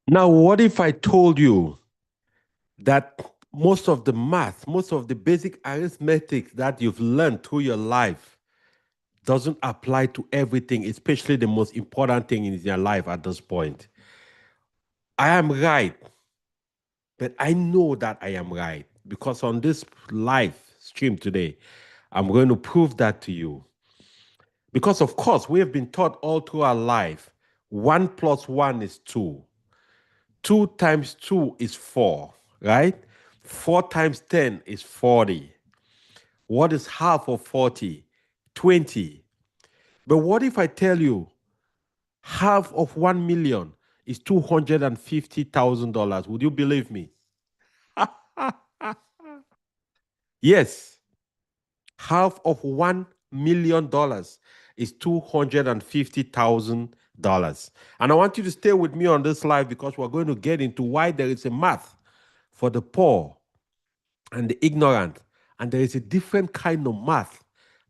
Now, what if I told you that most of the math, most of the basic arithmetic that you've learned through your life doesn't apply to everything, especially the most important thing in your life at this point? I am right, but I know that I am right because on this live stream today, I'm going to prove that to you. Because, of course, we have been taught all through our life 1 plus 1 is 2. 2 times 2 is 4, right? 4 times 10 is 40. What is half of 40? 20. But what if I tell you half of 1 million is $250,000? Would you believe me? Yes, half of $1 million is $250,000. And I want you to stay with me on this live because we're going to get into why there is a math for the poor and the ignorant. And there is a different kind of math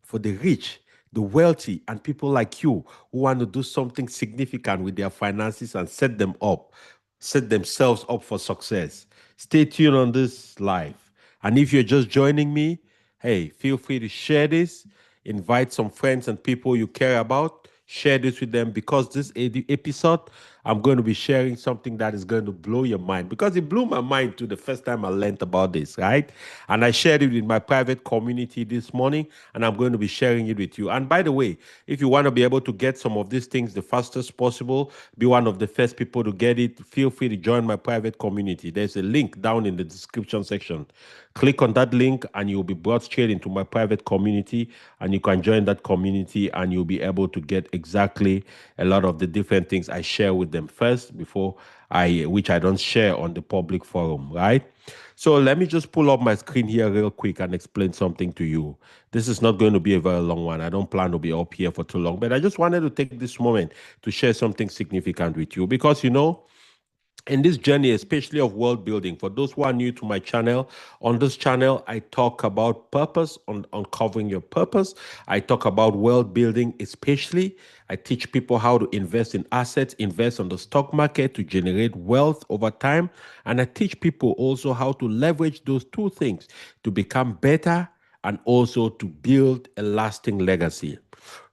for the rich, the wealthy, and people like you who want to do something significant with their finances and set them up, set themselves up for success. Stay tuned on this live. And if you're just joining me, hey, feel free to share this, invite some friends and people you care about, share this with them because this episode, I'm going to be sharing something that is going to blow your mind because it blew my mind too the first time I learned about this, right? And I shared it in my private community this morning, and I'm going to be sharing it with you. And by the way, if you want to be able to get some of these things the fastest possible, be one of the first people to get it, feel free to join my private community. There's a link down in the description section. Click on that link and you'll be brought straight into my private community, and you can join that community and you'll be able to get exactly a lot of the different things I share with them first before which I don't share on the public forum, right? So let me just pull up my screen here real quick and explain something to you. This is not going to be a very long one. I don't plan to be up here for too long, but I just wanted to take this moment to share something significant with you because, in this journey, especially of world building, for those who are new to my channel, on this channel, I talk about purpose, on uncovering your purpose. I talk about world building, especially. I teach people how to invest in assets, invest on the stock market to generate wealth over time. And I teach people also how to leverage those two things to become better and also to build a lasting legacy.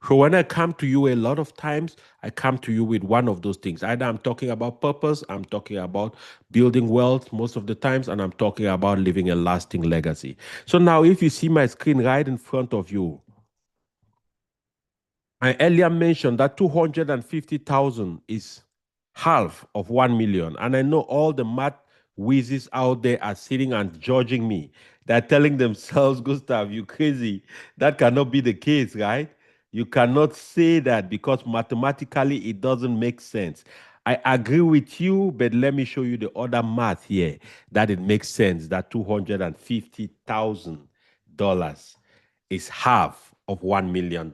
So when I come to you, a lot of times I come to you with one of those things. Either I'm talking about purpose, I'm talking about building wealth most of the times, and I'm talking about living a lasting legacy. So now, if you see my screen right in front of you, I earlier mentioned that 250,000 is half of 1 million. And I know all the math whizzes out there are sitting and judging me. They're telling themselves, Gustav, you crazy. That cannot be the case, right? You cannot say that because mathematically it doesn't make sense. I agree with you, but let me show you the other math here that it makes sense that $250,000 is half of $1 million.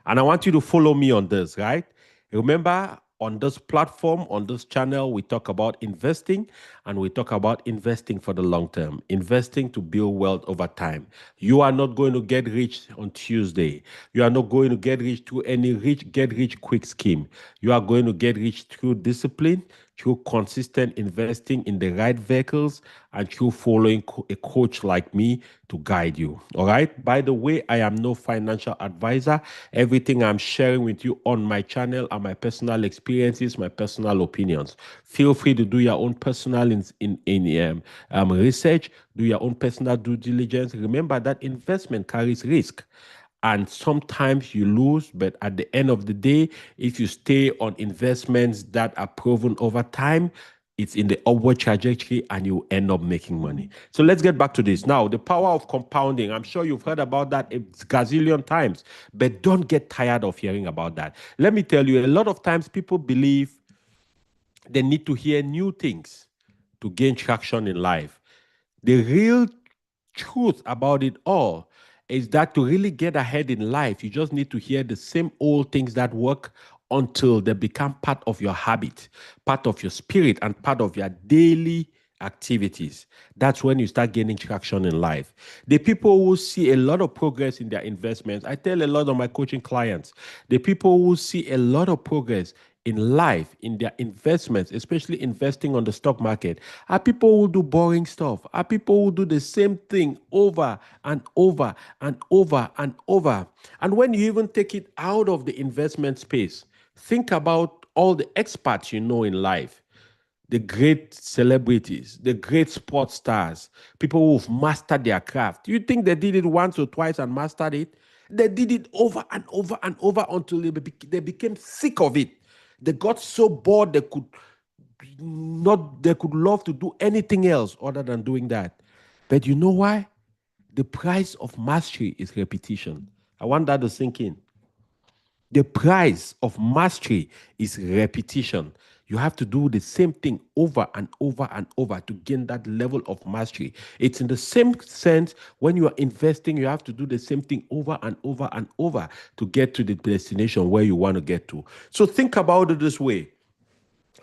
And I want you to follow me on this, right? Remember, on this platform, on this channel, we talk about investing and we talk about investing for the long term, investing to build wealth over time. You are not going to get rich on Tuesday. You are not going to get rich through any get rich quick scheme. You are going to get rich through discipline, through consistent investing in the right vehicles, and through following a coach like me to guide you. All right. By the way, I am no financial advisor. Everything I'm sharing with you on my channel are my personal experiences, my personal opinions. Feel free to do your own personal research, do your own personal due diligence. Remember that investment carries risk. And sometimes you lose, but at the end of the day, if you stay on investments that are proven over time, it's in the upward trajectory and you end up making money. So let's get back to this. Now, the power of compounding. I'm sure you've heard about that a gazillion times, but don't get tired of hearing about that. Let me tell you, a lot of times people believe they need to hear new things to gain traction in life. The real truth about it all is that to really get ahead in life, you just need to hear the same old things that work until they become part of your habit, part of your spirit, and part of your daily activities. That's when you start gaining traction in life. The people who see a lot of progress in their investments, I tell a lot of my coaching clients, the people who see a lot of progress in life, in their investments, especially investing on the stock market, are people who do boring stuff, are people who do the same thing over and over and over and over. And when you even take it out of the investment space, think about all the experts you know in life, the great celebrities, the great sports stars, people who've mastered their craft. You think they did it once or twice and mastered it? They did it over and over and over until they became sick of it. They got so bored they could love to do anything else other than doing that. But you know why? The price of mastery is repetition. I want that to sink in. The price of mastery is repetition. You have to do the same thing over and over and over to gain that level of mastery. It's in the same sense when you are investing, you have to do the same thing over and over and over to get to the destination where you want to get to. So think about it this way.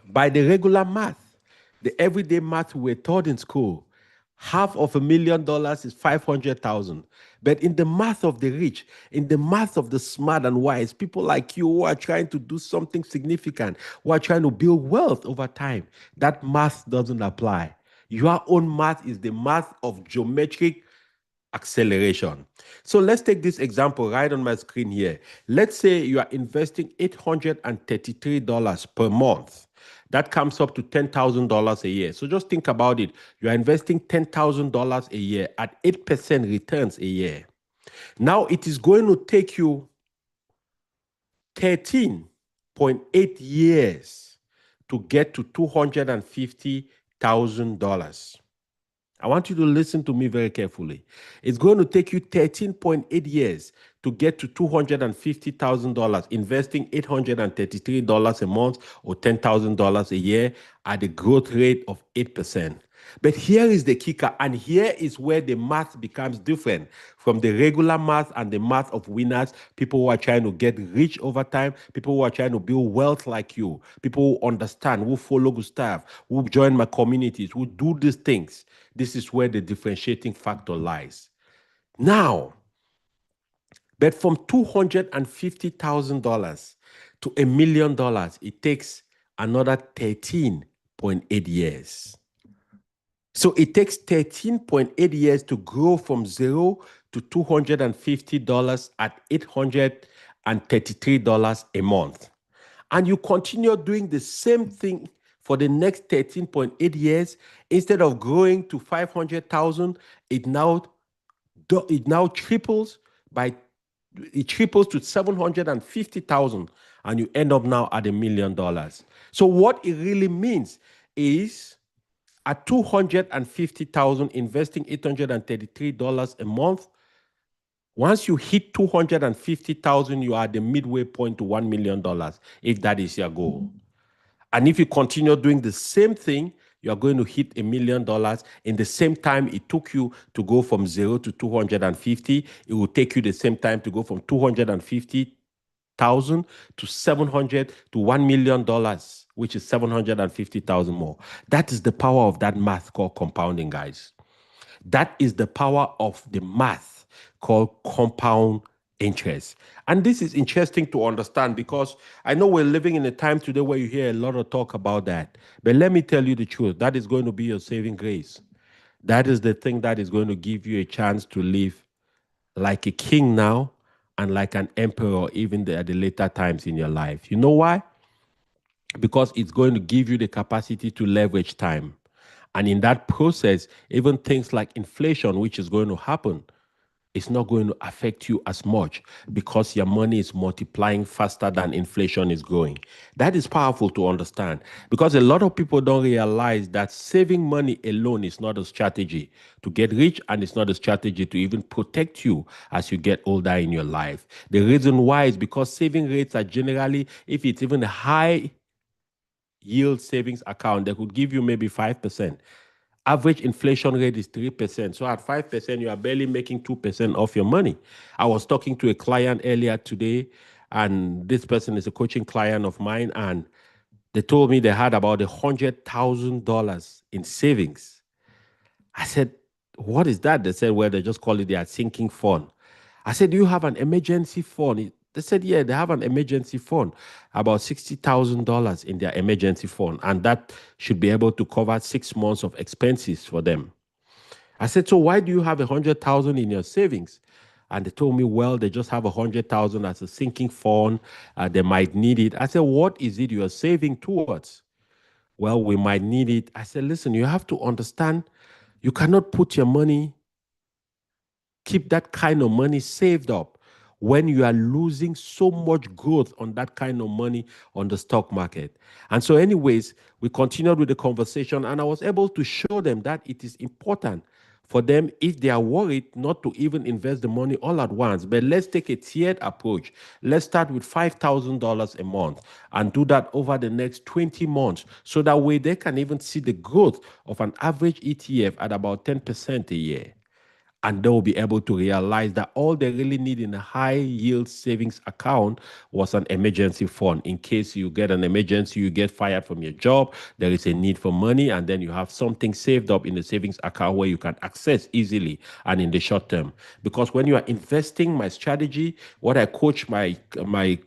By the regular math, the everyday math we were taught in school, $500,000 is 500,000. But in the math of the rich, in the math of the smart and wise, people like you who are trying to do something significant, who are trying to build wealth over time, that math doesn't apply. Your own math is the math of geometric acceleration. So let's take this example right on my screen here. Let's say you are investing $833 per month. That comes up to $10,000 a year. So just think about it. You are investing $10,000 a year at 8% returns a year. Now it is going to take you 13.8 years to get to $250,000. I want you to listen to me very carefully. It's going to take you 13.8 years to get to $250,000, investing $833 a month or $10,000 a year at a growth rate of 8%. But here is the kicker, and here is where the math becomes different from the regular math and the math of winners, people who are trying to get rich over time, people who are trying to build wealth like you, people who understand, who follow Gustav, who join my communities, who do these things. This is where the differentiating factor lies. Now, but from $250,000 to $1,000,000, it takes another 13.8 years. So it takes 13.8 years to grow from zero to $250 at $833 a month. And you continue doing the same thing for the next 13.8 years. Instead of growing to 500,000, it now triples to 750,000, and you end up now at $1,000,000. So what it really means is, at 250,000, investing $833 a month, once you hit 250,000, you are at the midway point to $1,000,000, if that is your goal. And if you continue doing the same thing, you are going to hit $1,000,000 in the same time it took you to go from 0 to 250. It will take you the same time to go from 250,000 to 700 to $1,000,000, which is 750,000 more. That is the power of that math called compounding, guys. That is the power of the math called compound interest. And this is interesting to understand because I know we're living in a time today where you hear a lot of talk about that. But let me tell you the truth. That is going to be your saving grace. That is the thing that is going to give you a chance to live like a king now and like an emperor even at the later times in your life. You know why? Because it's going to give you the capacity to leverage time. And in that process, even things like inflation, which is going to happen, it's not going to affect you as much because your money is multiplying faster than inflation is growing. That is powerful to understand because a lot of people don't realize that saving money alone is not a strategy to get rich, and it's not a strategy to even protect you as you get older in your life. The reason why is because saving rates are generally, if it's even a high yield savings account, they could give you maybe 5%. Average inflation rate is 3%. So at 5%, you are barely making 2% off your money. I was talking to a client earlier today, and this person is a coaching client of mine, and they told me they had about $100,000 in savings. I said, what is that? They said, well, they just call it their sinking fund. I said, do you have an emergency fund? They said, yeah, they have an emergency fund, about $60,000 in their emergency fund, and that should be able to cover 6 months of expenses for them. I said, so why do you have 100,000 in your savings? And they told me, well, they just have 100,000 as a sinking fund. They might need it. I said, what is it you're saving towards? Well, we might need it. I said, listen, you have to understand, you cannot put your money, keep that kind of money saved up when you are losing so much growth on that kind of money on the stock market. And so, anyways, we continued with the conversation, and I was able to show them that it is important for them, if they are worried, not to even invest the money all at once, but let's take a tiered approach. Let's start with $5,000 a month and do that over the next 20 months. So that way they can even see the growth of an average ETF at about 10% a year, and they'll be able to realize that all they really need in a high yield savings account was an emergency fund. In case you get an emergency, you get fired from your job, there is a need for money, and then you have something saved up in the savings account where you can access easily and in the short term. Because when you are investing, my strategy, what I coach my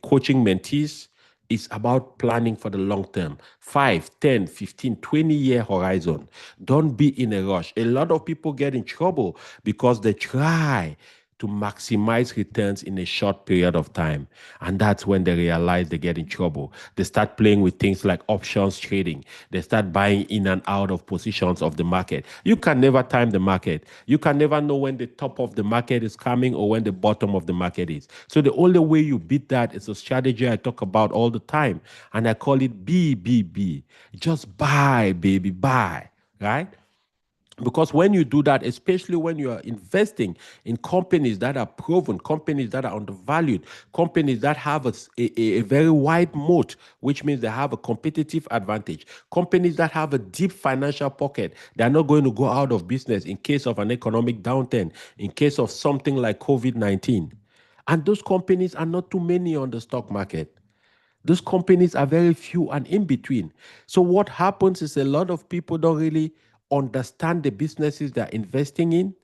coaching mentees, it's about planning for the long term, 5, 10, 15, 20-year horizon. Don't be in a rush. A lot of people get in trouble because they try to maximize returns in a short period of time. And that's when they realize they get in trouble. They start playing with things like options trading. They start buying in and out of positions of the market. You can never time the market. You can never know when the top of the market is coming or when the bottom of the market is. So the only way you beat that is a strategy I talk about all the time. And I call it BBB. Just buy, baby, buy, right? Because when you do that, especially when you are investing in companies that are proven, companies that are undervalued, companies that have a very wide moat, which means they have a competitive advantage, companies that have a deep financial pocket, they're not going to go out of business in case of an economic downturn, in case of something like COVID-19. And those companies are not too many on the stock market. Those companies are very few and in between. So what happens is a lot of people don't really understand the businesses they're investing in.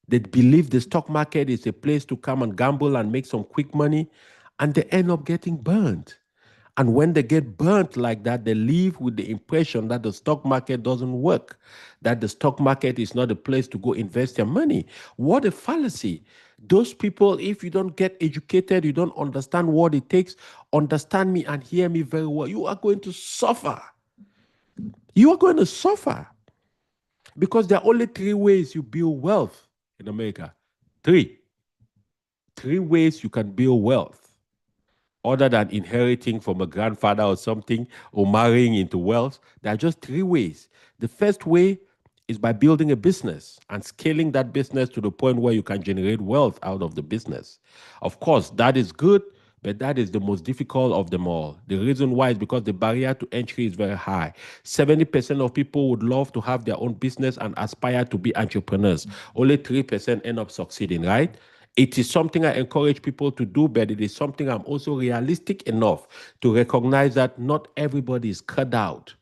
They believe the stock market is a place to come and gamble and make some quick money, and they end up getting burned. And when they get burnt like that, they leave with the impression that the stock market doesn't work, that the stock market is not a place to go invest your money. What a fallacy. Those people, if you don't get educated, you don't understand what it takes, understand me and hear me very well, you are going to suffer. You are going to suffer because there are only three ways you build wealth in America. Three. Three ways you can build wealth other than inheriting from a grandfather or something or marrying into wealth. There are just three ways. The first way is by building a business and scaling that business to the point where you can generate wealth out of the business. Of course, that is good, but that is the most difficult of them all. The reason why is because the barrier to entry is very high. 70% of people would love to have their own business and aspire to be entrepreneurs. Only 3% end up succeeding, right? It is something I encourage people to do, but it is something I'm also realistic enough to recognize that not everybody is cut out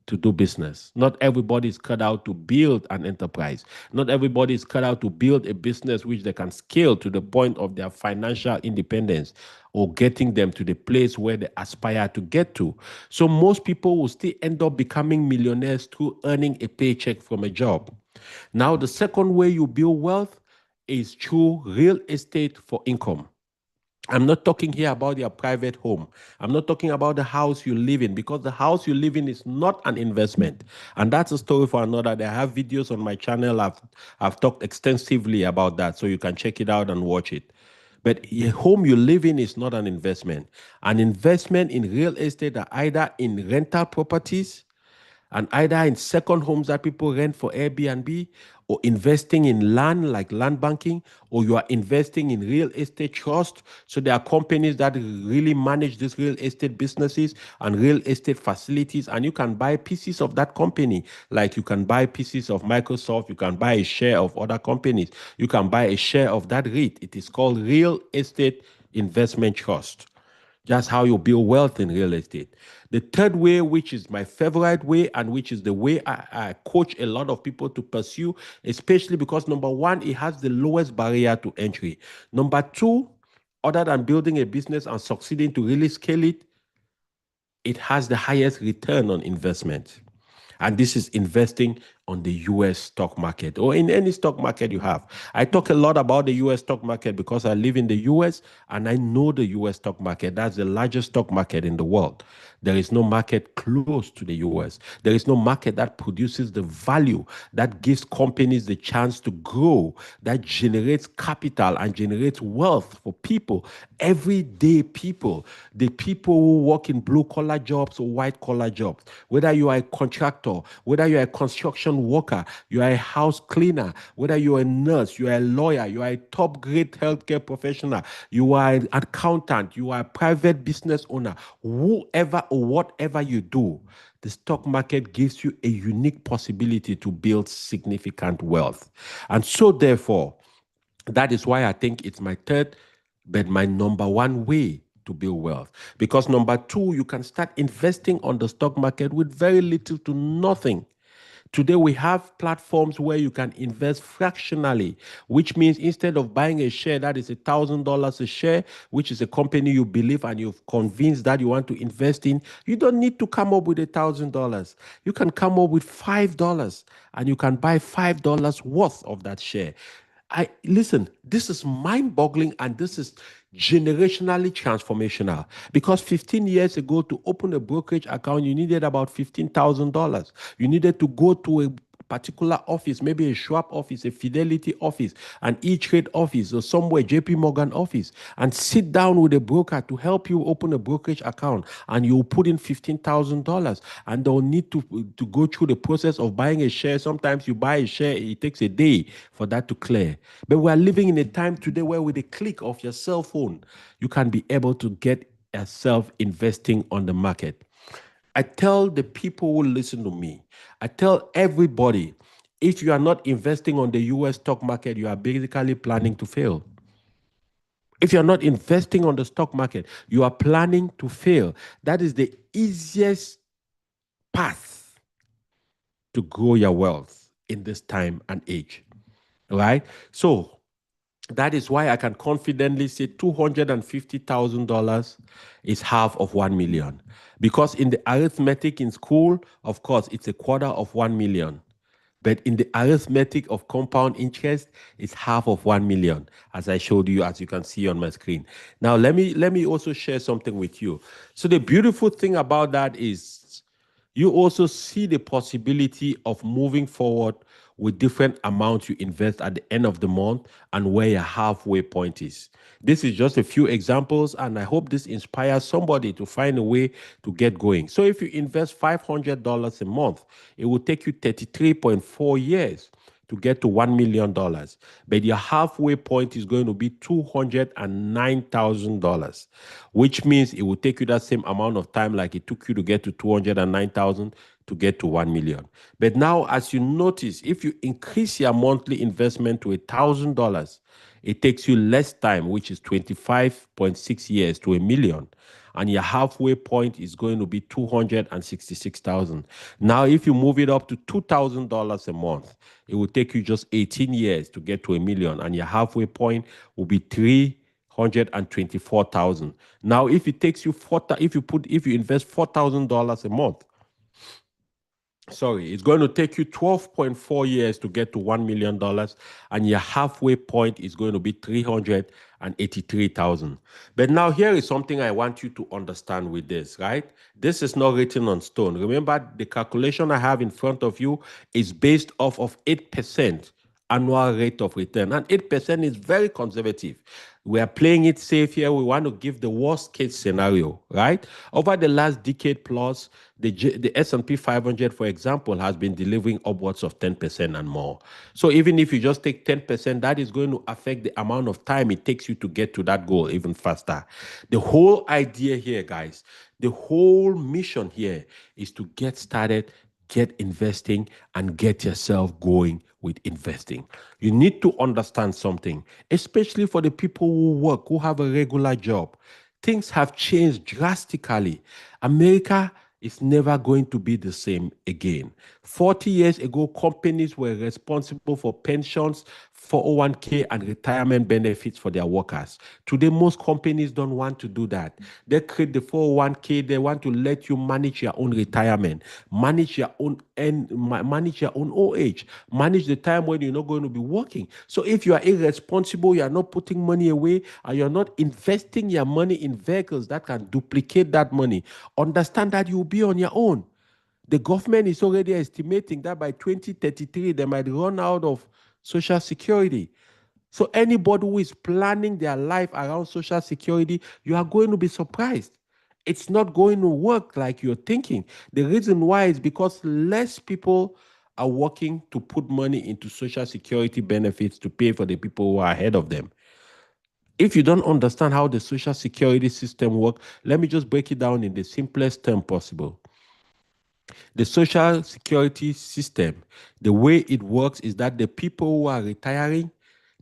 to do business. Not everybody is cut out to build an enterprise. Not everybody is cut out to build a business which they can scale to the point of their financial independence or getting them to the place where they aspire to get to. So most people will still end up becoming millionaires through earning a paycheck from a job. Now, the second way you build wealth is through real estate for income. I'm not talking here about your private home. I'm not talking about the house you live in because the house you live in is not an investment. And that's a story for another day. I have videos on my channel. I've talked extensively about that, so you can check it out and watch it. But a home you live in is not an investment. An investment in real estate are either in rental properties and either in second homes that people rent for Airbnb or investing in land like land banking, or you are investing in real estate trust. So there are companies that really manage these real estate businesses and real estate facilities, and you can buy pieces of that company. Like you can buy pieces of Microsoft, you can buy a share of other companies, you can buy a share of that REIT. It is called real estate investment trust. That's how you build wealth in real estate. The third way, which is my favorite way, and which is the way I coach a lot of people to pursue, especially because number one, it has the lowest barrier to entry. Number two, other than building a business and succeeding to really scale it, it has the highest return on investment. And this is investing on the US stock market or in any stock market you have. I talk a lot about the US stock market because I live in the US and I know the US stock market. That's the largest stock market in the world. There is no market close to the US. There is no market that produces the value that gives companies the chance to grow, that generates capital and generates wealth for people, everyday people, the people who work in blue collar jobs or white collar jobs, whether you are a contractor, whether you are a construction worker, you are a house cleaner, whether you are a nurse, you are a lawyer, you are a top grade healthcare professional, you are an accountant, you are a private business owner, whoever or whatever you do, the stock market gives you a unique possibility to build significant wealth. And so, therefore, that is why I think it's my third, but my number one way to build wealth. Because number two, you can start investing on the stock market with very little to nothing. Today, we have platforms where you can invest fractionally, which means instead of buying a share that is $1,000 a share, which is a company you believe and you've convinced that you want to invest in, you don't need to come up with $1,000. You can come up with $5 and you can buy $5 worth of that share. I listen, this is mind-boggling and this is generationally transformational because 15 years ago to open a brokerage account you needed about $15,000. You needed to go to a particular office, maybe a Schwab office, a Fidelity office, an E-Trade office, or somewhere JP Morgan office, and sit down with a broker to help you open a brokerage account, and you put in $15,000, and they'll need to go through the process of buying a share. Sometimes you buy a share, it takes a day for that to clear. But we are living in a time today where with a click of your cell phone, you can be able to get yourself investing on the market. I tell the people who listen to me, I tell everybody, if you are not investing on the US stock market, you are basically planning to fail. If you're not investing on the stock market, you are planning to fail. That is the easiest path to grow your wealth in this time and age. Right? So that is why I can confidently say $250,000 is half of 1 million. Because in the arithmetic in school, of course, it's a quarter of 1 million. But in the arithmetic of compound interest, it's half of 1 million, as I showed you, as you can see on my screen. Now, let me also share something with you. So the beautiful thing about that is you also see the possibility of moving forward with different amounts you invest at the end of the month and where your halfway point is. This is just a few examples, and I hope this inspires somebody to find a way to get going. So if you invest $500 a month, it will take you 33.4 years to get to $1 million. But your halfway point is going to be $209,000, which means it will take you that same amount of time like it took you to get to 209,000 to get to 1 million. But now, as you notice, if you increase your monthly investment to $1,000, it takes you less time, which is 25.6 years to a million. And your halfway point is going to be 266,000. Now, if you move it up to $2,000 a month, it will take you just 18 years to get to a million, and your halfway point will be 324,000. Now, if it takes you if you invest $4,000 a month, it's going to take you 12.4 years to get to $1 million, and your halfway point is going to be 383,000. But now here is something I want you to understand with this, right? This is not written on stone. Remember, the calculation I have in front of you is based off of 8% annual rate of return. And 8% is very conservative. We are playing it safe here. We want to give the worst case scenario, right? Over the last decade plus, the S&P 500, for example, has been delivering upwards of 10% and more. So even if you just take 10%, that is going to affect the amount of time it takes you to get to that goal even faster. The whole idea here, guys, the whole mission here is to get started, get investing, and get yourself going with investing. You need to understand something, especially for the people who work, who have a regular job. Things have changed drastically. America is never going to be the same again. 40 years ago, companies were responsible for pensions, 401k and retirement benefits for their workers. Today, most companies don't want to do that. They create the 401k, they want to let you manage your own retirement, manage your own manage your own OH, manage the time when you're not going to be working. So if you are irresponsible, you are not putting money away, and you're not investing your money in vehicles that can duplicate that money, understand that you'll be on your own. The government is already estimating that by 2033, they might run out of Social Security. So anybody who is planning their life around Social Security, you are going to be surprised. It's not going to work like you're thinking. The reason why is because less people are working to put money into Social Security benefits to pay for the people who are ahead of them. If you don't understand how the Social Security system works, let me just break it down in the simplest term possible. The Social Security system, the way it works is that the people who are retiring,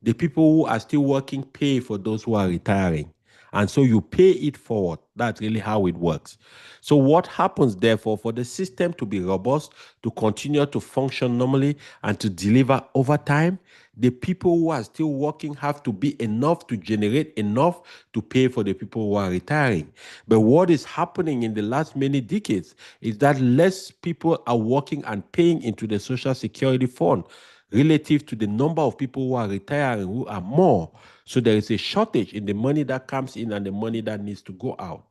the people who are still working pay for those who are retiring. And so you pay it forward. That's really how it works. So what happens, therefore, for the system to be robust, to continue to function normally, and to deliver over time, the people who are still working have to be enough to generate enough to pay for the people who are retiring. But what is happening in the last many decades is that less people are working and paying into the Social Security fund relative to the number of people who are retiring, who are more. So there is a shortage in the money that comes in and the money that needs to go out.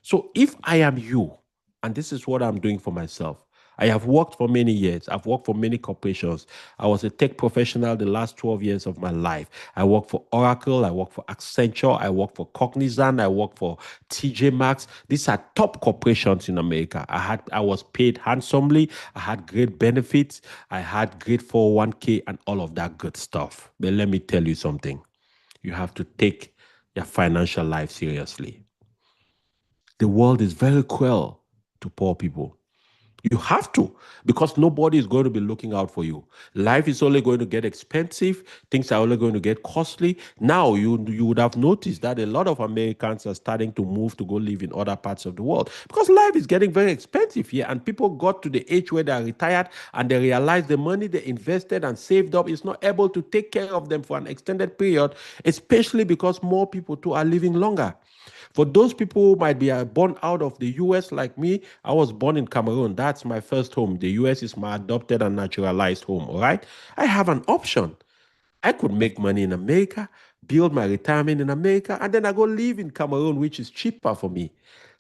So if I am you, and this is what I'm doing for myself, I have worked for many years. I've worked for many corporations. I was a tech professional the last 12 years of my life. I worked for Oracle. I worked for Accenture. I worked for Cognizant. I worked for TJ Maxx. These are top corporations in America. I was paid handsomely. I had great benefits. I had great 401k and all of that good stuff. But let me tell you something. You have to take your financial life seriously. The world is very cruel to poor people. You have to, because nobody is going to be looking out for you. Life is only going to get expensive. Things are only going to get costly. Now, you would have noticed that a lot of Americans are starting to move to go live in other parts of the world because life is getting very expensive here. And people got to the age where they are retired and they realize the money they invested and saved up is not able to take care of them for an extended period, especially because more people too are living longer. For those people who might be born out of the US like me, I was born in Cameroon. That's my first home. The US is my adopted and naturalized home, all right? I have an option. I could make money in America, build my retirement in America, and then I go live in Cameroon, which is cheaper for me.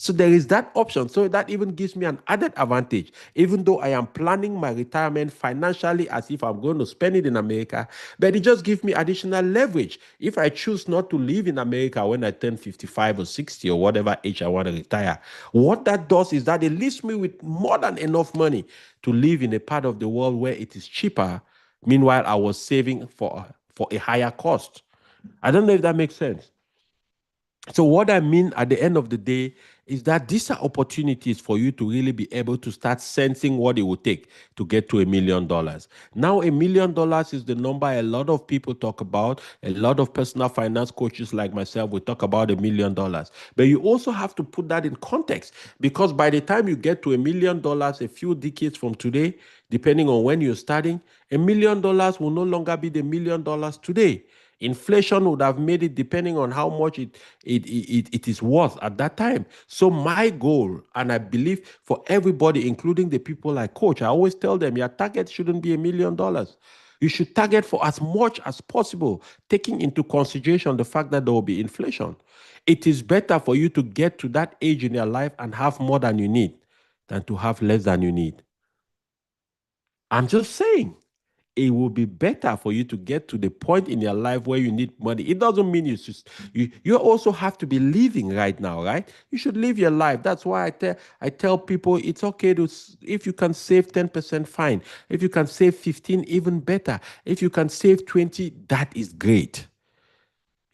So there is that option. So that even gives me an added advantage, even though I am planning my retirement financially as if I'm going to spend it in America, but it just gives me additional leverage. If I choose not to live in America when I turn 55 or 60 or whatever age I want to retire, what that does is that it leaves me with more than enough money to live in a part of the world where it is cheaper. Meanwhile, I was saving for a higher cost. I don't know if that makes sense. So what I mean at the end of the day is that these are opportunities for you to really be able to start sensing what it will take to get to $1 million. Now, $1 million is the number a lot of people talk about. A lot of personal finance coaches like myself will talk about $1 million. But you also have to put that in context, because by the time you get to $1 million, a few decades from today, depending on when you're starting, $1 million will no longer be the $1 million today. Inflation would have made it depending on how much it is worth at that time. So my goal, and I believe for everybody, including the people I coach, I always tell them your target shouldn't be $1 million. You should target for as much as possible, taking into consideration the fact that there will be inflation. It is better for you to get to that age in your life and have more than you need than to have less than you need. I'm just saying it will be better for you to get to the point in your life where you need money. It doesn't mean you also have to be living right now, right? You should live your life. That's why I tell people it's okay to, if you can save 10%, fine. If you can save 15, even better. If you can save 20, that is great.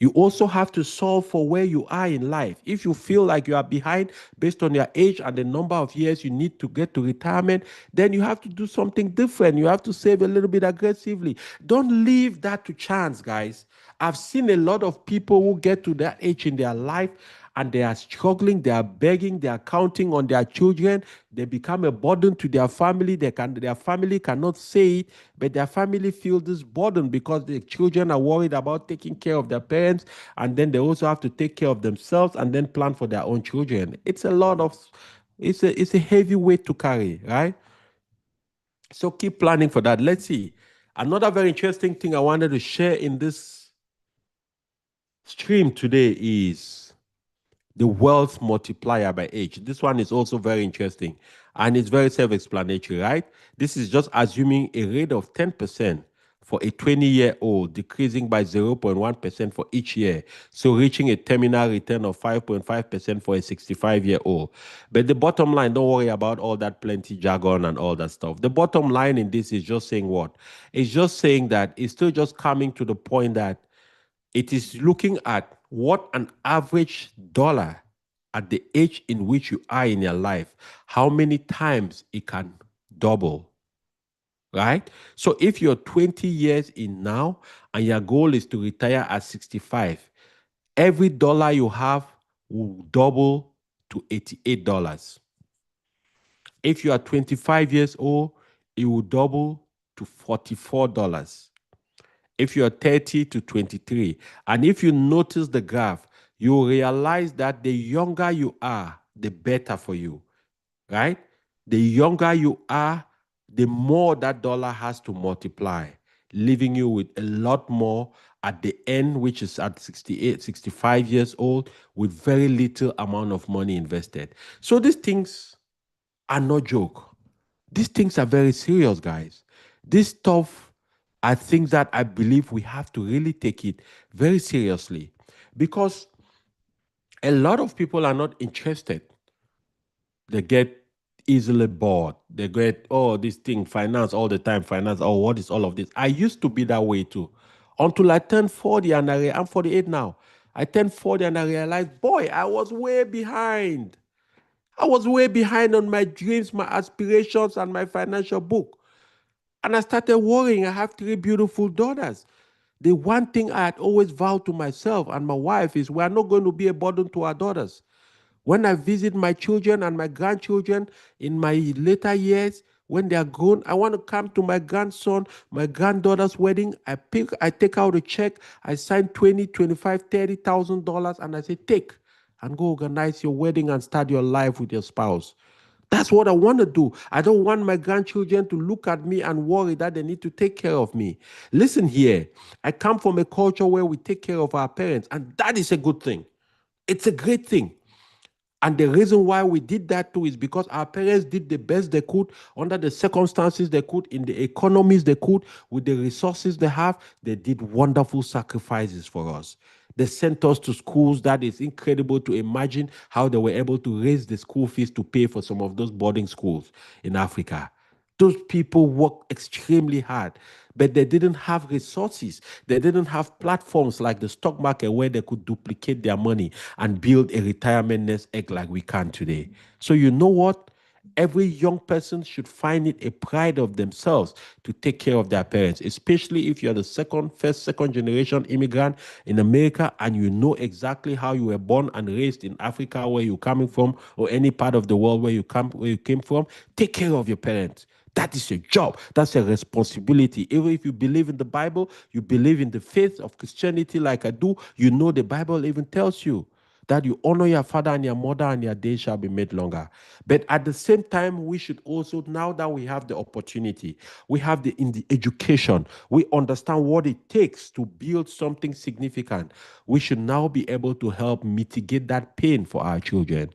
You also have to solve for where you are in life. If you feel like you are behind based on your age and the number of years you need to get to retirement, then you have to do something different. You have to save a little bit aggressively. Don't leave that to chance, guys. I've seen a lot of people who get to that age in their life and they are struggling, they are begging, they are counting on their children. They become a burden to their family. Their family cannot say it, but their family feel this burden because the children are worried about taking care of their parents, and then they also have to take care of themselves and then plan for their own children. It's a heavy weight to carry, right? So keep planning for that. Let's see. Another very interesting thing I wanted to share in this stream today is the wealth multiplier by age. This one is also very interesting and it's very self explanatory, right? This is just assuming a rate of 10% for a 20-year-old, decreasing by 0.1% for each year. So reaching a terminal return of 5.5% for a 65-year-old. But the bottom line, don't worry about all that plenty jargon and all that stuff. The bottom line in this is just saying what? It's just saying that it's still just coming to the point that it is looking at what an average dollar at the age in which you are in your life, how many times it can double, right? So if you're 20 years in now and your goal is to retire at 65, every dollar you have will double to $88. If you are 25 years old, it will double to $44. If you're 30 to 23. And if you notice the graph, you realize that the younger you are, the better for you, right? The younger you are, the more that dollar has to multiply, leaving you with a lot more at the end, which is at 68, 65 years old, with very little amount of money invested. So these things are no joke. These things are very serious, guys. This stuff are things that I believe we have to really take it very seriously because a lot of people are not interested. They get easily bored. They get, oh, this thing, finance all the time, finance, oh, what is all of this? I used to be that way too until I turned 40 and I'm 48 now. I turned 40 and I realized, boy, I was way behind. I was way behind on my dreams, my aspirations, and my financial book. And I started worrying. I have three beautiful daughters. The one thing I had always vowed to myself and my wife is we are not going to be a burden to our daughters. When I visit my children and my grandchildren in my later years, when they are grown, I want to come to my grandson, my granddaughter's wedding. I take out a check, I sign 20, 25, $30,000, and I say, take and go organize your wedding and start your life with your spouse. That's what I want to do. I don't want my grandchildren to look at me and worry that they need to take care of me. Listen here, I come from a culture where we take care of our parents, and that is a good thing. It's a great thing. And the reason why we did that too is because our parents did the best they could under the circumstances they could, in the economies they could, with the resources they have. They did wonderful sacrifices for us. They sent us to schools that is incredible to imagine how they were able to raise the school fees to pay for some of those boarding schools in Africa. Those people work extremely hard, but they didn't have resources. They didn't have platforms like the stock market where they could duplicate their money and build a retirement nest egg like we can today. So, you know what? Every young person should find it a pride of themselves to take care of their parents, especially if you're the second generation immigrant in America and you know exactly how you were born and raised in Africa, where you're coming from, or any part of the world where you came from. Take care of your parents. That is your job. That's a responsibility. Even if you believe in the Bible, you believe in the faith of Christianity like I do, you know the Bible even tells you that you honor your father and your mother and your days shall be made longer. But at the same time, we should also, now that we have the opportunity, we have in the education, we understand what it takes to build something significant. We should now be able to help mitigate that pain for our children.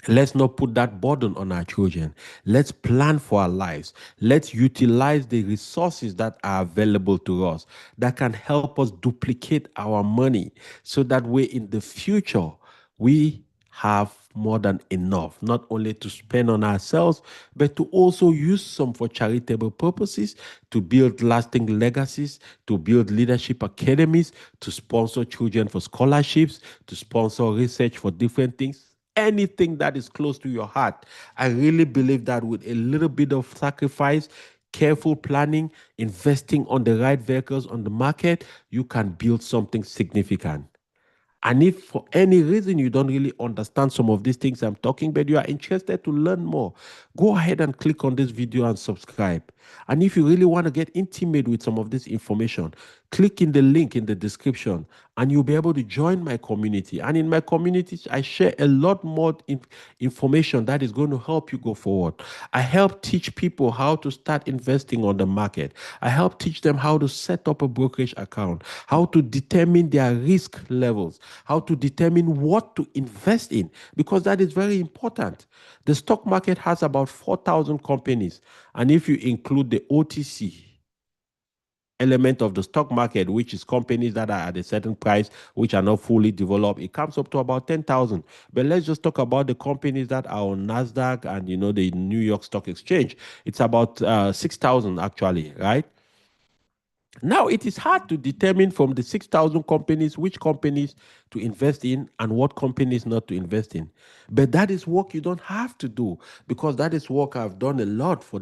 Let's not put that burden on our children. Let's plan for our lives. Let's utilize the resources that are available to us that can help us duplicate our money so that way in the future we have more than enough, not only to spend on ourselves, but to also use some for charitable purposes, to build lasting legacies, to build leadership academies, to sponsor children for scholarships, to sponsor research for different things. Anything that is close to your heart. I really believe that with a little bit of sacrifice, careful planning, investing on the right vehicles on the market, you can build something significant. And if for any reason you don't really understand some of these things I'm talking, but you are interested to learn more, go ahead and click on this video and subscribe. And if you really want to get intimate with some of this information, click in the link in the description and you'll be able to join my community. And in my community, I share a lot more information that is going to help you go forward. I help teach people how to start investing on the market. I help teach them how to set up a brokerage account, how to determine their risk levels, how to determine what to invest in, because that is very important. The stock market has about 4,000 companies. And if you include the OTC element of the stock market, which is companies that are at a certain price, which are not fully developed, it comes up to about 10,000. But let's just talk about the companies that are on NASDAQ and, the New York Stock Exchange. It's about 6,000 actually, right? Now, it is hard to determine from the 6,000 companies which companies to invest in and what companies not to invest in. But that is work you don't have to do, because that is work I've done a lot for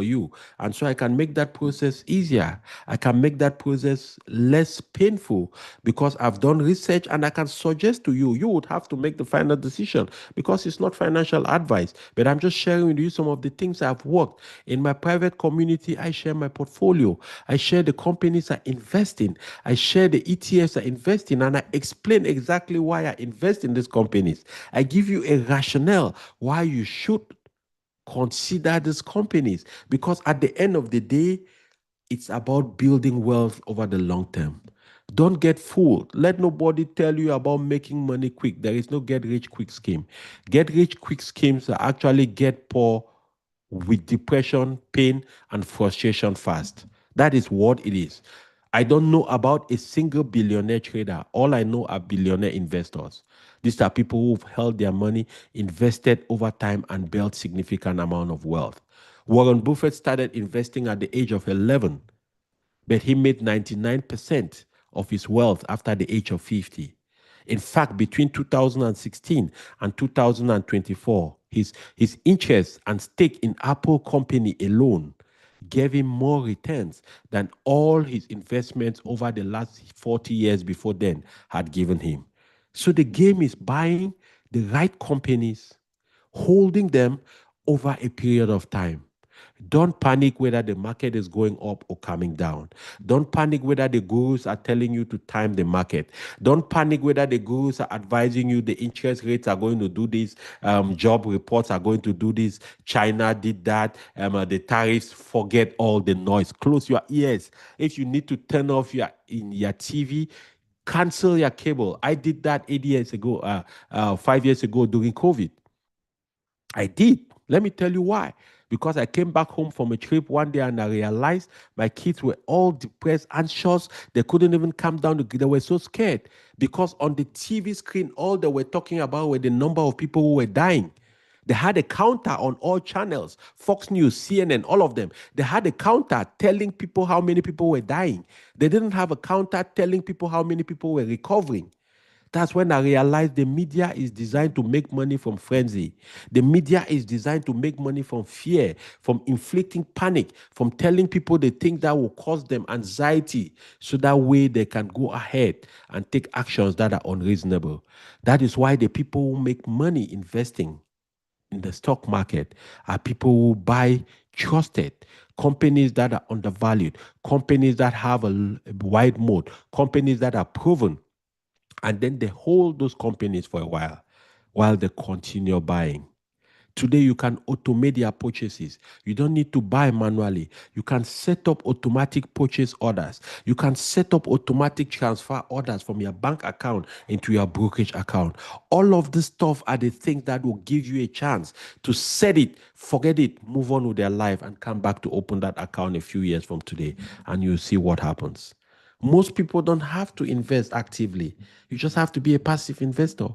you. And so I can make that process easier. I can make that process less painful because I've done research and I can suggest to you. You would have to make the final decision because it's not financial advice. But I'm just sharing with you some of the things I've worked. In my private community, I share my portfolio. I share the companies I invest in. I share the ETFs I invest in, and I explain exactly why I invest in these companies. I give you a rationale why you should consider these companies, because at the end of the day, it's about building wealth over the long term. Don't get fooled. Let nobody tell you about making money quick. There is no get rich quick scheme. Get rich quick schemes are actually get poor with depression, pain, and frustration fast. That is what it is. I don't know about a single billionaire trader. All I know are billionaire investors. These are people who've held their money, invested over time, and built significant amount of wealth. Warren Buffett started investing at the age of 11, but he made 99% of his wealth after the age of 50. In fact, between 2016 and 2024, his interest and stake in Apple company alone gave him more returns than all his investments over the last 40 years before then had given him. So the game is buying the right companies, holding them over a period of time. Don't panic whether the market is going up or coming down. Don't panic whether the gurus are telling you to time the market. Don't panic whether the gurus are advising you the interest rates are going to do this, job reports are going to do this, China did that, the tariffs. Forget all the noise. Close your ears. If you need to turn off your TV, cancel your cable. I did that 8 years ago, 5 years ago during COVID. I did. Let me tell you why. Because I came back home from a trip one day and I realized my kids were all depressed, anxious. They couldn't even calm down. They were so scared because on the TV screen, all they were talking about were the number of people who were dying. They had a counter on all channels, Fox News, CNN, all of them. They had a counter telling people how many people were dying. They didn't have a counter telling people how many people were recovering. That's when I realized the media is designed to make money from frenzy. The media is designed to make money from fear, from inflicting panic, from telling people the things that will cause them anxiety, so that way they can go ahead and take actions that are unreasonable. That is why the people who make money investing in the stock market are people who buy trusted companies that are undervalued, companies that have a wide moat, companies that are proven, and then they hold those companies for a while they continue buying. Today, you can automate their purchases. You don't need to buy manually. You can set up automatic purchase orders. You can set up automatic transfer orders from your bank account into your brokerage account. All of this stuff are the things that will give you a chance to set it, forget it, move on with their life, and come back to open that account a few years from today, and you'll see what happens. Most people don't have to invest actively. You just have to be a passive investor.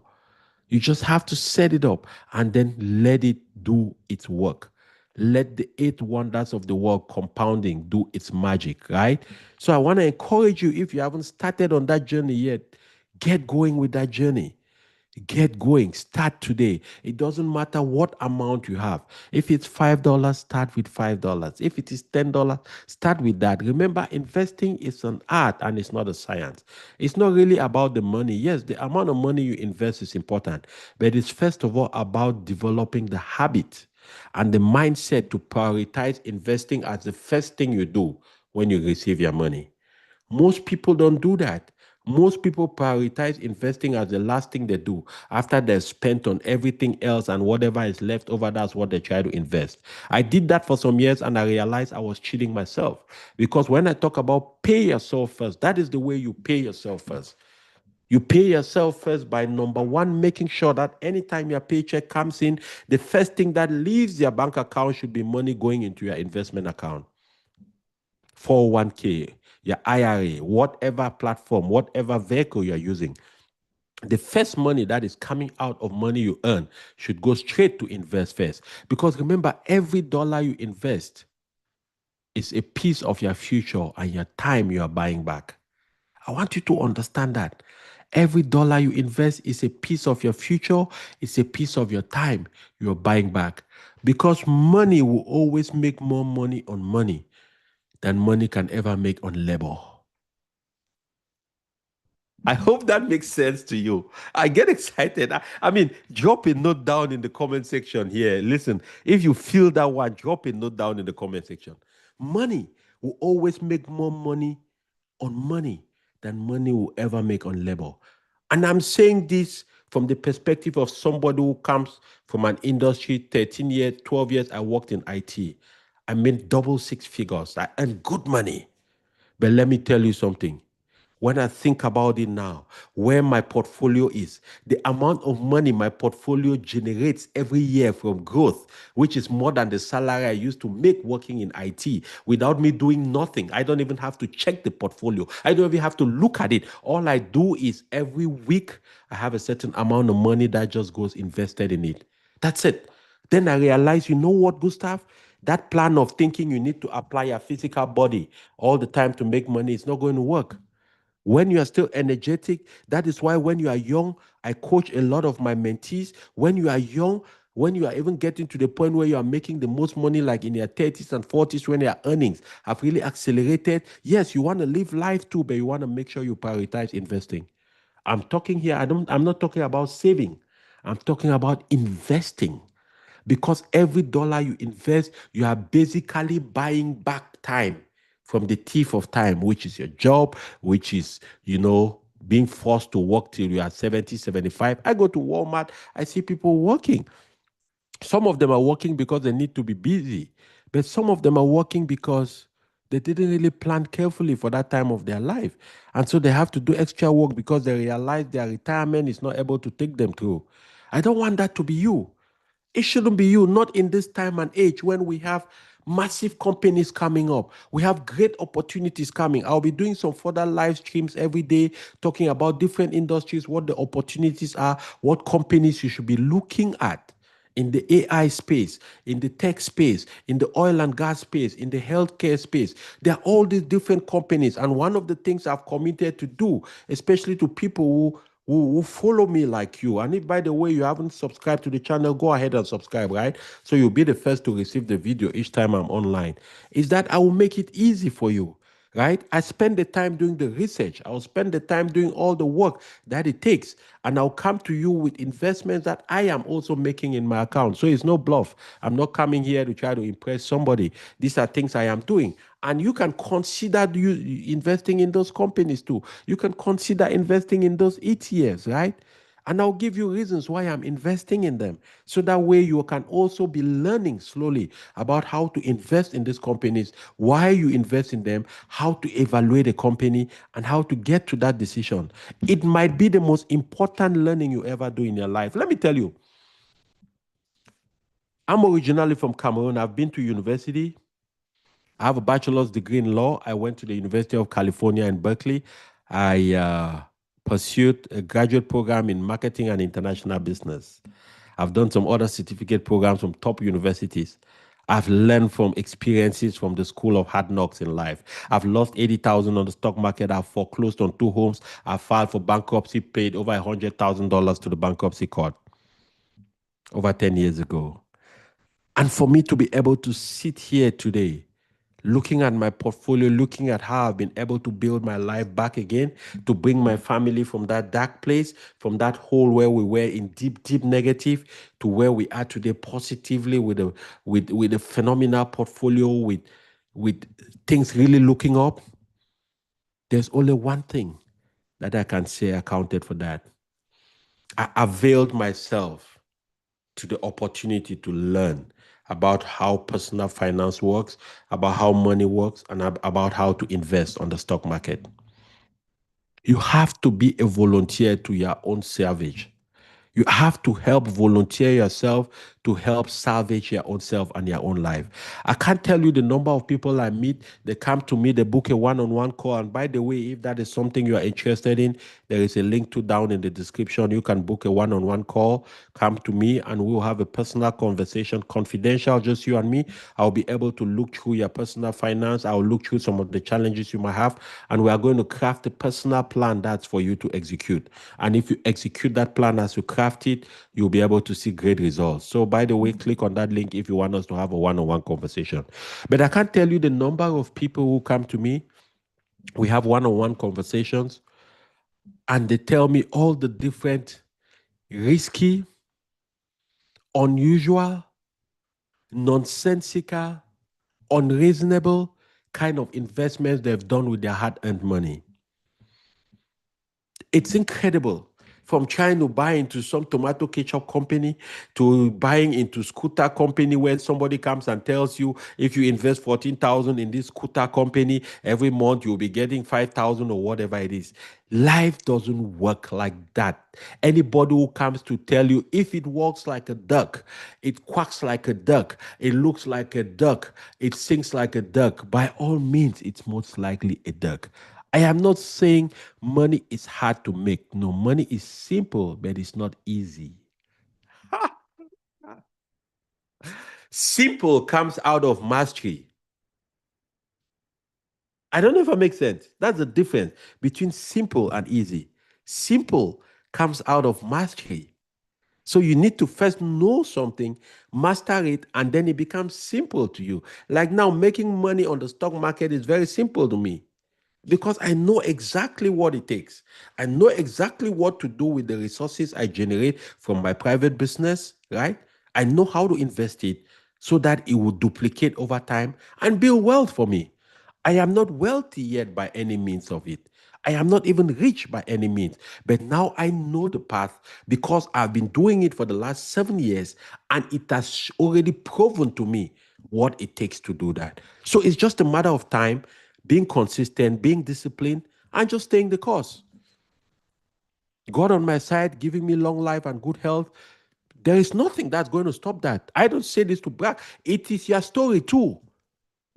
You just have to set it up and then let it do its work. Let the eight wonders of the world compounding do its magic, right? So I want to encourage you, if you haven't started on that journey yet, get going with that journey. Get going. Start today. It doesn't matter what amount you have. If it's $5, start with $5. If it is $10, start with that. Remember, investing is an art and it's not a science. It's not really about the money. Yes, the amount of money you invest is important, but it's first of all about developing the habit and the mindset to prioritize investing as the first thing you do when you receive your money. Most people don't do that. Most people prioritize investing as the last thing they do after they've spent on everything else, and whatever is left over, that's what they try to invest. I did that for some years and I realized I was cheating myself, because when I talk about pay yourself first, that is the way you pay yourself first. You pay yourself first by, number one, making sure that anytime your paycheck comes in, the first thing that leaves your bank account should be money going into your investment account. 401k, your IRA, whatever platform, whatever vehicle you're using. The first money that is coming out of money you earn should go straight to invest first. Because remember, every dollar you invest is a piece of your future and your time you are buying back. I want you to understand that. Every dollar you invest is a piece of your future, it's a piece of your time you're buying back. Because money will always make more money on money than money can ever make on labor. I hope that makes sense to you. I get excited. I mean, drop a note down in the comment section here. Listen, if you feel that one, drop a note down in the comment section. Money will always make more money on money than money will ever make on labor. And I'm saying this from the perspective of somebody who comes from an industry, 13 years, 12 years, I worked in IT. I made double six figures. I earned good money. But let me tell you something. When I think about it now, where my portfolio is, the amount of money my portfolio generates every year from growth, which is more than the salary I used to make working in IT without me doing nothing. I don't even have to check the portfolio. I don't even have to look at it. All I do is every week, I have a certain amount of money that just goes invested in it. That's it. Then I realized, you know what, Gustav? That plan of thinking you need to apply your physical body all the time to make money is not going to work. When you are still energetic, that is why when you are young, I coach a lot of my mentees. When you are young, when you are even getting to the point where you are making the most money, like in your 30s and 40s, when your earnings have really accelerated, yes, you want to live life too, but you want to make sure you prioritize investing. I'm talking here, I'm not talking about saving. I'm talking about investing. Because every dollar you invest, you are basically buying back time from the thief of time, which is your job, which is, being forced to work till you are 70, 75. I go to Walmart, I see people working. Some of them are working because they need to be busy, but some of them are working because they didn't really plan carefully for that time of their life. And so they have to do extra work because they realize their retirement is not able to take them through. I don't want that to be you. It shouldn't be you, not in this time and age when we have massive companies coming up. We have great opportunities coming. I'll be doing some further live streams every day talking about different industries, what the opportunities are, what companies you should be looking at in the AI space, in the tech space, in the oil and gas space, in the healthcare space. There are all these different companies. And one of the things I've committed to do, especially to people who follow me like you. And if, by the way, you haven't subscribed to the channel, go ahead and subscribe, right? So you'll be the first to receive the video each time I'm online. Is that I will make it easy for you, right? I spend the time doing the research. I'll spend the time doing all the work that it takes. And I'll come to you with investments that I am also making in my account. So it's no bluff. I'm not coming here to try to impress somebody. These are things I am doing. And you can consider investing in those companies too. You can consider investing in those ETFs, right? And I'll give you reasons why I'm investing in them. So that way you can also be learning slowly about how to invest in these companies, why you invest in them, how to evaluate a company, and how to get to that decision. It might be the most important learning you ever do in your life. Let me tell you, I'm originally from Cameroon. I've been to university. I have a bachelor's degree in law. I went to the University of California in Berkeley. I pursued a graduate program in marketing and international business. I've done some other certificate programs from top universities. I've learned from experiences from the school of hard knocks in life. I've lost 80,000 on the stock market. I've foreclosed on 2 homes. I've filed for bankruptcy, paid over $100,000 to the bankruptcy court over 10 years ago. And for me to be able to sit here today, looking at my portfolio, looking at how I've been able to build my life back again, to bring my family from that dark place, from that hole where we were in deep, deep negative, to where we are today positively with a phenomenal portfolio, with things really looking up. There's only one thing that I can say accounted for that. I availed myself to the opportunity to learn about how personal finance works, about how money works, and about how to invest on the stock market. You have to be a volunteer to your own salvage. You have to help volunteer yourself to help salvage your own self and your own life. I can't tell you the number of people I meet. They come to me, they book a one-on-one call. And by the way, if that is something you are interested in, there is a link to down in the description. You can book a one-on-one call. Come to me and we'll have a personal conversation, confidential, just you and me. I'll be able to look through your personal finance. I'll look through some of the challenges you might have. And we are going to craft a personal plan that's for you to execute. And if you execute that plan as you craft it, you'll be able to see great results. So, by the way, click on that link if you want us to have a one-on-one conversation. But I can't tell you the number of people who come to me. We have one-on-one conversations, and they tell me all the different risky, unusual, nonsensical, unreasonable kind of investments they've done with their hard-earned money. It's incredible. From trying to buy into some tomato ketchup company to buying into scooter company, when somebody comes and tells you if you invest 14,000 in this scooter company every month you'll be getting 5,000 or whatever it is. Life doesn't work like that. Anybody who comes to tell you if it walks like a duck, it quacks like a duck, it looks like a duck, it sings like a duck, by all means it's most likely a duck. I am not saying money is hard to make. No, money is simple, but it's not easy. Simple comes out of mastery. I don't know if it makes sense. That's the difference between simple and easy. Simple comes out of mastery. So you need to first know something, master it, and then it becomes simple to you. Like now, making money on the stock market is very simple to me, because I know exactly what it takes. I know exactly what to do with the resources I generate from my private business, right? I know how to invest it so that it will duplicate over time and build wealth for me. I am not wealthy yet by any means of it. I am not even rich by any means. But now I know the path because I've been doing it for the last 7 years and it has already proven to me what it takes to do that. So it's just a matter of time, being consistent, being disciplined, and just staying the course. God on my side, giving me long life and good health. There is nothing that's going to stop that. I don't say this to brag. It is your story too.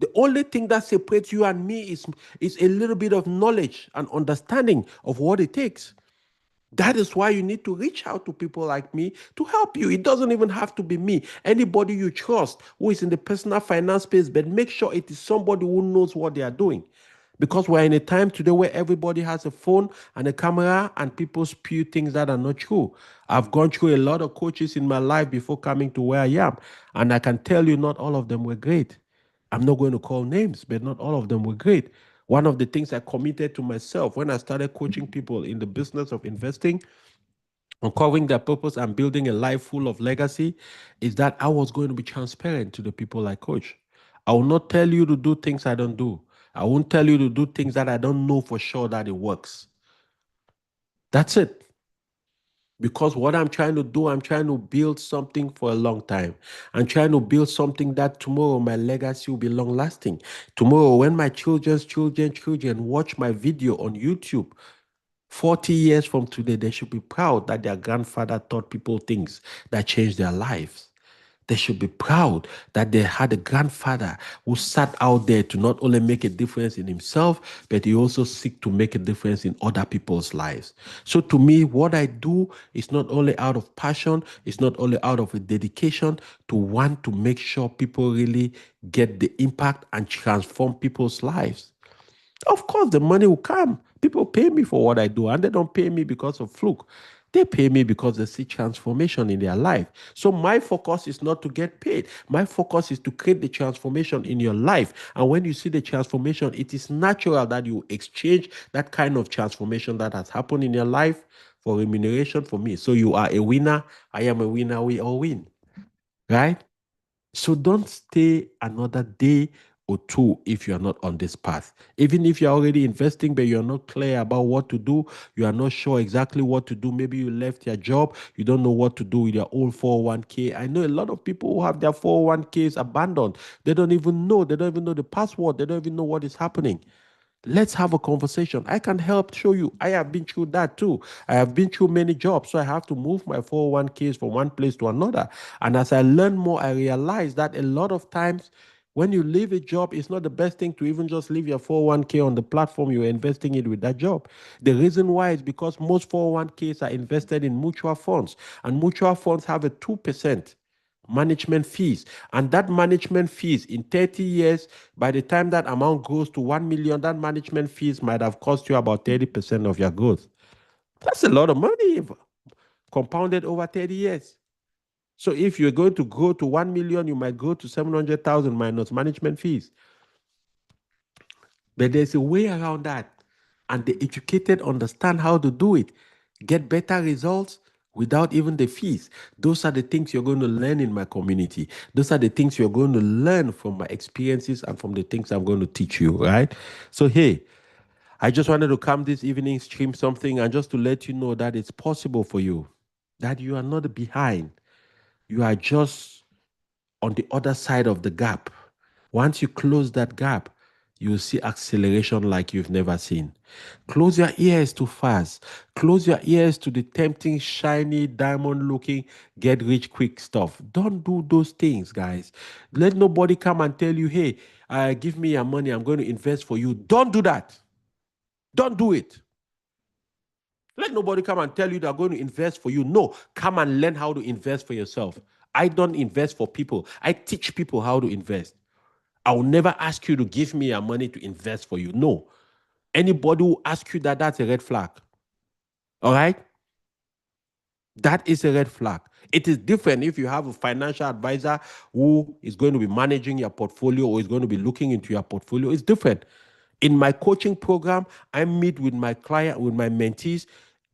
The only thing that separates you and me is a little bit of knowledge and understanding of what it takes. That is why you need to reach out to people like me to help you. It doesn't even have to be me. Anybody you trust who is in the personal finance space, but make sure it is somebody who knows what they are doing. Because we're in a time today where everybody has a phone and a camera and people spew things that are not true. I've gone through a lot of coaches in my life before coming to where I am. And I can tell you, not all of them were great. I'm not going to call names, but not all of them were great. One of the things I committed to myself when I started coaching people in the business of investing, uncovering their purpose and building a life full of legacy, is that I was going to be transparent to the people I coach. I will not tell you to do things I don't do. I won't tell you to do things that I don't know for sure that it works. That's it. Because what I'm trying to do, I'm trying to build something for a long time. I'm trying to build something that tomorrow my legacy will be long lasting. Tomorrow, when my children watch my video on YouTube, 40 years from today, they should be proud that their grandfather taught people things that changed their lives. They should be proud that they had a grandfather who sat out there to not only make a difference in himself, but he also seek to make a difference in other people's lives. So to me, what I do is not only out of passion, it's not only out of a dedication to want to make sure people really get the impact and transform people's lives. Of course, the money will come. People pay me for what I do, and they don't pay me because of fluke. They pay me because they see transformation in their life. So my focus is not to get paid. My focus is to create the transformation in your life. And when you see the transformation, it is natural that you exchange that kind of transformation that has happened in your life for remuneration for me. So you are a winner. I am a winner. We all win. Right? So don't stay another day or two if you are not on this path. Even if you're already investing, but you're not clear about what to do, you are not sure exactly what to do. Maybe you left your job, you don't know what to do with your old 401k. I know a lot of people who have their 401ks abandoned. They don't even know. They don't even know the password. They don't even know what is happening. Let's have a conversation. I can help show you. I have been through that too. I have been through many jobs, so I have to move my 401ks from one place to another. And as I learn more, I realize that a lot of times when you leave a job, it's not the best thing to even just leave your 401k on the platform you're investing in with that job. The reason why is because most 401ks are invested in mutual funds, and mutual funds have a 2% management fees, and that management fees in 30 years, by the time that amount goes to 1 million, that management fees might have cost you about 30% of your growth. That's a lot of money compounded over 30 years. So if you're going to grow to 1 million, you might go to 700,000 minus management fees. But there's a way around that, and the educated understand how to do it, get better results without even the fees. Those are the things you're going to learn in my community. Those are the things you're going to learn from my experiences and from the things I'm going to teach you, right? So, hey, I just wanted to come this evening, stream something, and just to let you know that it's possible for you, that you are not behind. You are just on the other side of the gap. Once you close that gap, you'll see acceleration like you've never seen. Close your ears to fast. Close your ears to the tempting, shiny, diamond looking, get rich quick stuff. Don't do those things, guys. Let nobody come and tell you, hey, give me your money, I'm going to invest for you. Don't do that. Don't do it. Let nobody come and tell you they're going to invest for you. No, come and learn how to invest for yourself. I don't invest for people. I teach people how to invest. I will never ask you to give me your money to invest for you. No. Anybody who asks you that, that's a red flag. All right? That is a red flag. It is different if you have a financial advisor who is going to be managing your portfolio or is going to be looking into your portfolio. It's different. In my coaching program, I meet with my client, with my mentees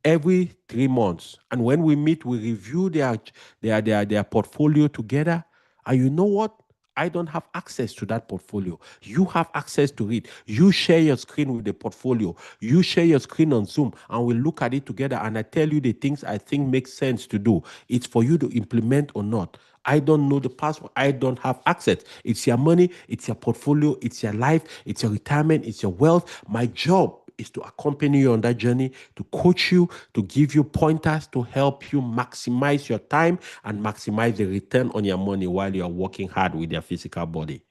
every 3 months. And when we meet, we review their portfolio together. And you know what? I don't have access to that portfolio. You have access to it. You share your screen with the portfolio. You share your screen on Zoom, and we look at it together. And I tell you the things I think make sense to do. It's for you to implement or not. I don't know the password. I don't have access. It's your money, it's your portfolio, it's your life, it's your retirement, it's your wealth. My job is to accompany you on that journey, to coach you, to give you pointers to help you maximize your time and maximize the return on your money while you are working hard with your physical body.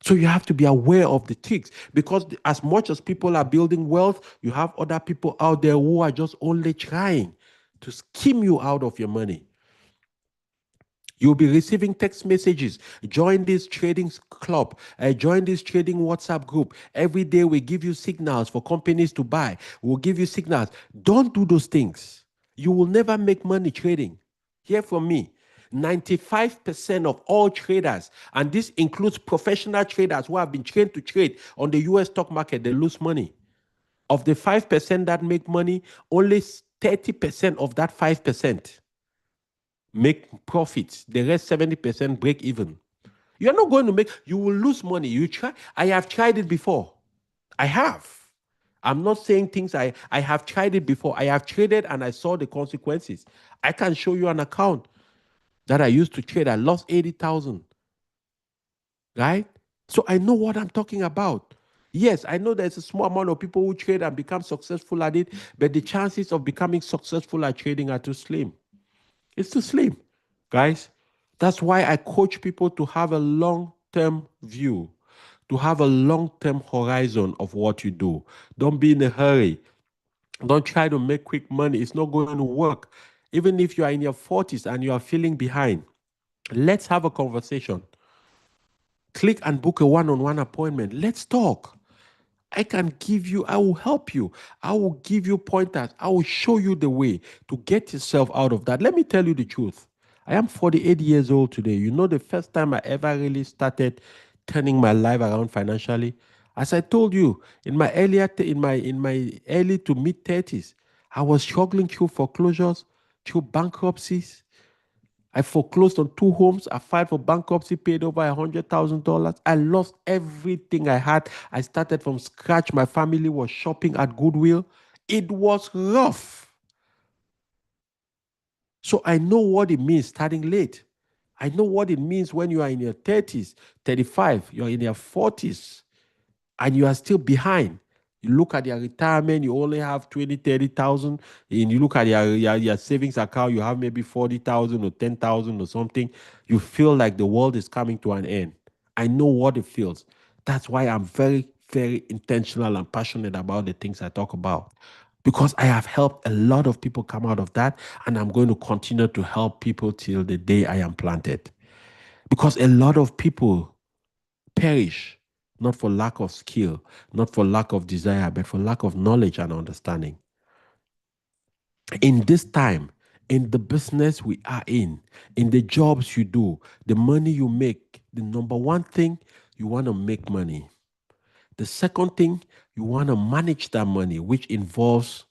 So you have to be aware of the tricks, because as much as people are building wealth, you have other people out there who are just only trying to skim you out of your money. You'll be receiving text messages. Join this trading club. Join this trading WhatsApp group. Every day we give you signals for companies to buy. We'll give you signals. Don't do those things. You will never make money trading. Hear from me. 95% of all traders, and this includes professional traders who have been trained to trade on the US stock market, they lose money. Of the 5% that make money, only 30% of that 5% make profits. The rest 70% break even. You're not going to make, you will lose money. You try. I have tried it before. I have. I'm not saying things I have tried it before. I have traded and I saw the consequences. I can show you an account that I used to trade. I lost 80,000. Right? So I know what I'm talking about. Yes, I know there's a small amount of people who trade and become successful at it, but the chances of becoming successful at trading are too slim. It's too slim, guys. That's why I coach people to have a long-term view, to have a long-term horizon of what you do. Don't be in a hurry. Don't try to make quick money. It's not going to work. Even if you are in your 40s and you are feeling behind, let's have a conversation. Click and book a one-on-one appointment. Let's talk. I will help you. I will give you pointers. I will show you the way to get yourself out of that. Let me tell you the truth. I am 48 years old today. You know, the first time I ever really started turning my life around financially, as I told you, in my early to mid 30s, I was struggling through foreclosures, through bankruptcies. I foreclosed on 2 homes. I filed for bankruptcy, paid over $100,000. I lost everything I had. I started from scratch. My family was shopping at Goodwill. It was rough. So I know what it means starting late. I know what it means when you are in your 30s, 35, you're in your 40s, and you are still behind. You look at your retirement, you only have 20, 30,000. And you look at your savings account, you have maybe 40,000 or 10,000 or something. You feel like the world is coming to an end. I know what it feels. That's why I'm very, very intentional and passionate about the things I talk about. Because I have helped a lot of people come out of that, and I'm going to continue to help people till the day I am planted. Because a lot of people perish, not for lack of skill, not for lack of desire, but for lack of knowledge and understanding. In this time, in the business we are in the jobs you do, the money you make, the number one thing, you want to make money. The second thing, you want to manage that money, which involves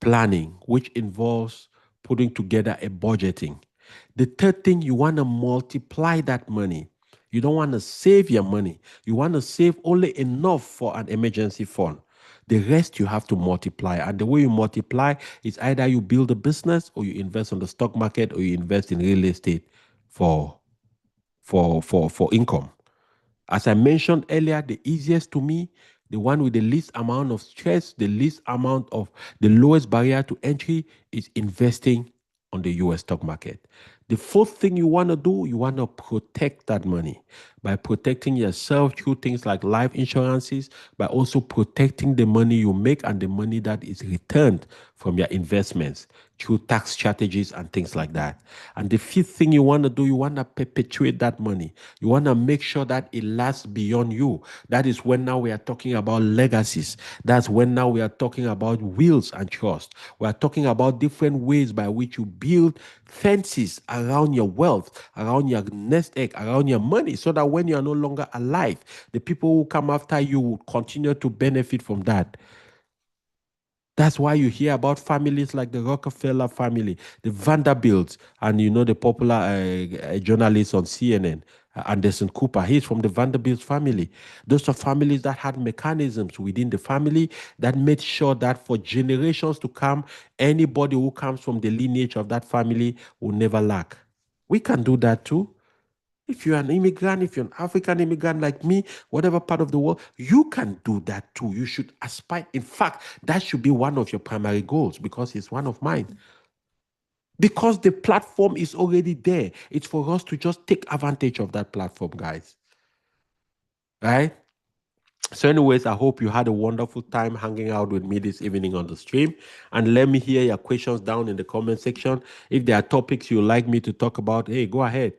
planning, which involves putting together a budgeting. The third thing, you want to multiply that money. You don't want to save your money. You want to save only enough for an emergency fund. The rest you have to multiply. And the way you multiply is either you build a business or you invest on the stock market or you invest in real estate for for income. As I mentioned earlier, the easiest to me, the one with the least amount of stress, the lowest barrier to entry is investing on the US stock market. The fourth thing you want to do, you want to protect that money by protecting yourself through things like life insurances, by also protecting the money you make and the money that is returned from your investments through tax strategies and things like that. And the fifth thing you want to do, you want to perpetuate that money. You want to make sure that it lasts beyond you. That is when now we are talking about legacies. That's when now we are talking about wills and trust. We are talking about different ways by which you build fences around your wealth, around your nest egg, around your money, so that when you are no longer alive, the people who come after you will continue to benefit from that. That's why you hear about families like the Rockefeller family, the Vanderbilts, and the popular journalist on CNN, Anderson Cooper. He's from the Vanderbilt family. Those are families that had mechanisms within the family that made sure that for generations to come, anybody who comes from the lineage of that family will never lack. We can do that too. If you're an immigrant, if you're an African immigrant like me, whatever part of the world, you can do that too. You should aspire. In fact, that should be one of your primary goals because it's one of mine. Because the platform is already there. It's for us to just take advantage of that platform, guys. Right? So, anyways, I hope you had a wonderful time hanging out with me this evening on the stream. And let me hear your questions down in the comment section. If there are topics you'd like me to talk about, hey, go ahead.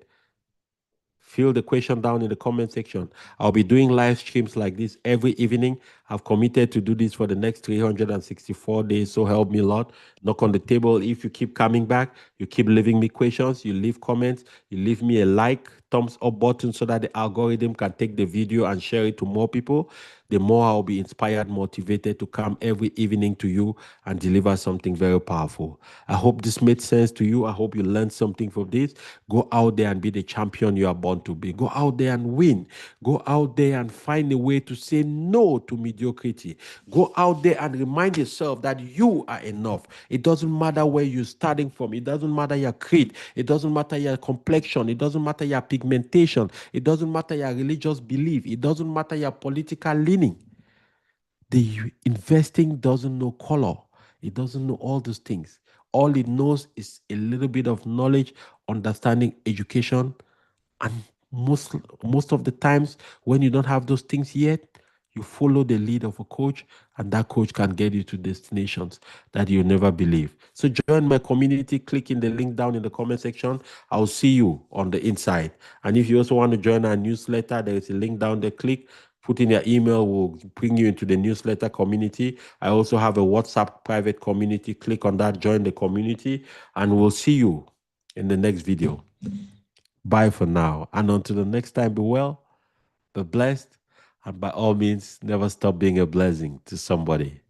Fill the question down in the comment section. I'll be doing live streams like this every evening. I've committed to do this for the next 364 days. So help me a lot. Knock on the table. If you keep coming back, you keep leaving me questions, you leave comments, you leave me a like, thumbs up button so that the algorithm can take the video and share it to more people. The more I'll be inspired, motivated to come every evening to you and deliver something very powerful. I hope this made sense to you. I hope you learned something from this. Go out there and be the champion you are born to be. Go out there and win. Go out there and find a way to say no to mediocrity. Go out there and remind yourself that you are enough. It doesn't matter where you're starting from. It doesn't matter your creed. It doesn't matter your complexion. It doesn't matter your pigmentation. It doesn't matter your religious belief. It doesn't matter your political leaning. The investing doesn't know color. It doesn't know all those things. All it knows is a little bit of knowledge understanding education, and most of the times when you don't have those things yet, you follow the lead of a coach, and that coach can get you to destinations that you never believe. So join my community, click in the link down in the comment section. I'll see you on the inside. And if you also want to join our newsletter, there is a link down there. Click, put in your email, will bring you into the newsletter community. I also have a WhatsApp private community. Click on that, join the community, and we'll see you in the next video. Bye for now. And until the next time, be well, be blessed, and by all means, never stop being a blessing to somebody.